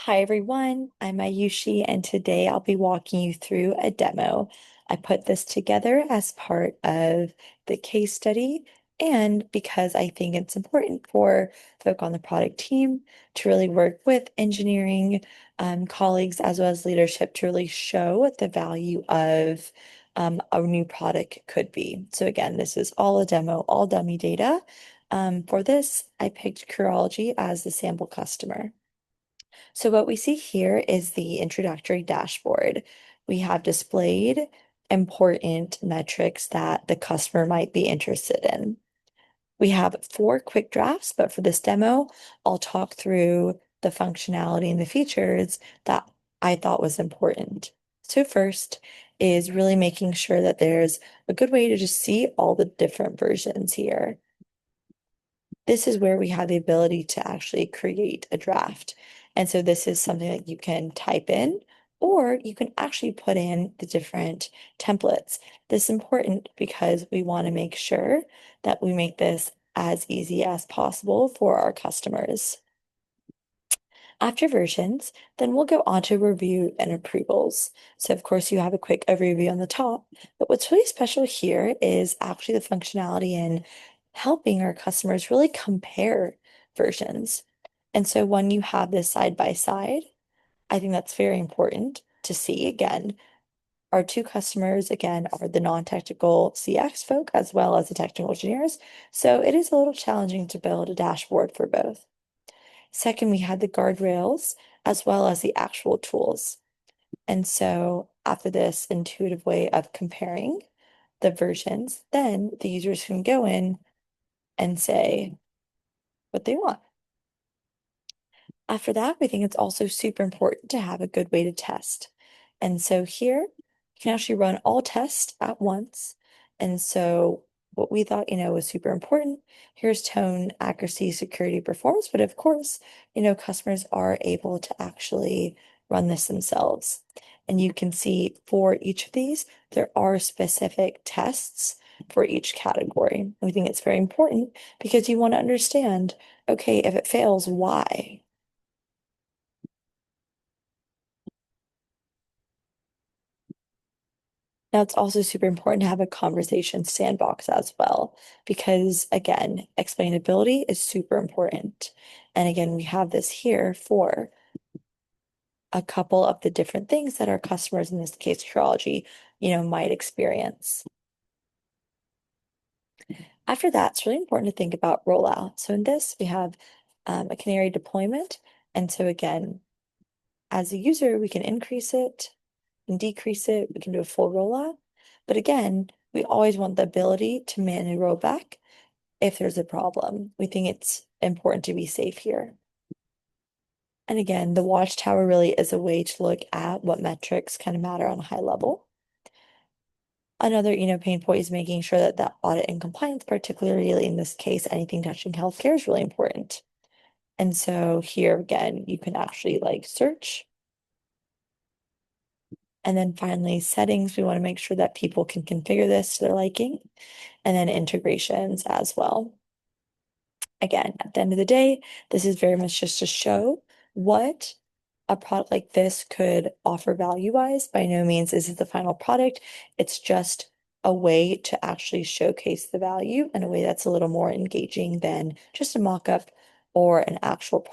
Hi everyone, I'm Ayushi, and today I'll be walking you through a demo. I put this together as part of the case study and because I think it's important for folk on the product team to really work with engineering colleagues as well as leadership to really show what the value of a new product could be. So again, this is all a demo, all dummy data. For this, I picked Curology as the sample customer. So what we see here is the introductory dashboard. We have displayed important metrics that the customer might be interested in. We have four quick drafts, but for this demo, I'll talk through the functionality and the features that I thought was important. So first is really making sure that there's a good way to just see all the different versions here. This is where we have the ability to actually create a draft. And so this is something that you can type in, or you can actually put in the different templates. This is important because we want to make sure that we make this as easy as possible for our customers. After versions, then we'll go on to review and approvals. So of course you have a quick overview on the top, but what's really special here is actually the functionality in helping our customers really compare versions. And so when you have this side by side, I think that's very important to see. Again, our two customers, again, are the non-technical CX folk as well as the technical engineers. So it is a little challenging to build a dashboard for both. Second, we had the guardrails as well as the actual tools. And so after this intuitive way of comparing the versions, then the users can go in and say what they want. After that, we think it's also super important to have a good way to test. And so here, you can actually run all tests at once. And so what we thought, was super important. Here's tone, accuracy, security, performance. But of course, customers are able to actually run this themselves. And you can see for each of these, there are specific tests for each category. We think it's very important because you want to understand, okay, if it fails, why? Now, it's also super important to have a conversation sandbox as well, because again, explainability is super important. And again, we have this here for a couple of the different things that our customers, in this case, Curology, might experience. After that, it's really important to think about rollout. So in this, we have a canary deployment. And so again, as a user, we can increase it and decrease it. We can do a full rollout. But again, we always want the ability to manually roll back if there's a problem. We think it's important to be safe here. And again, the watchtower really is a way to look at what metrics kind of matter on a high level. Another, pain point is making sure that that audit and compliance, particularly in this case, anything touching healthcare is really important. And so here again, you can actually like search. And then finally, settings, we want to make sure that people can configure this to their liking, and then integrations as well. Again, at the end of the day, this is very much just to show what a product like this could offer value-wise. By no means is it the final product. It's just a way to actually showcase the value in a way that's a little more engaging than just a mock-up or an actual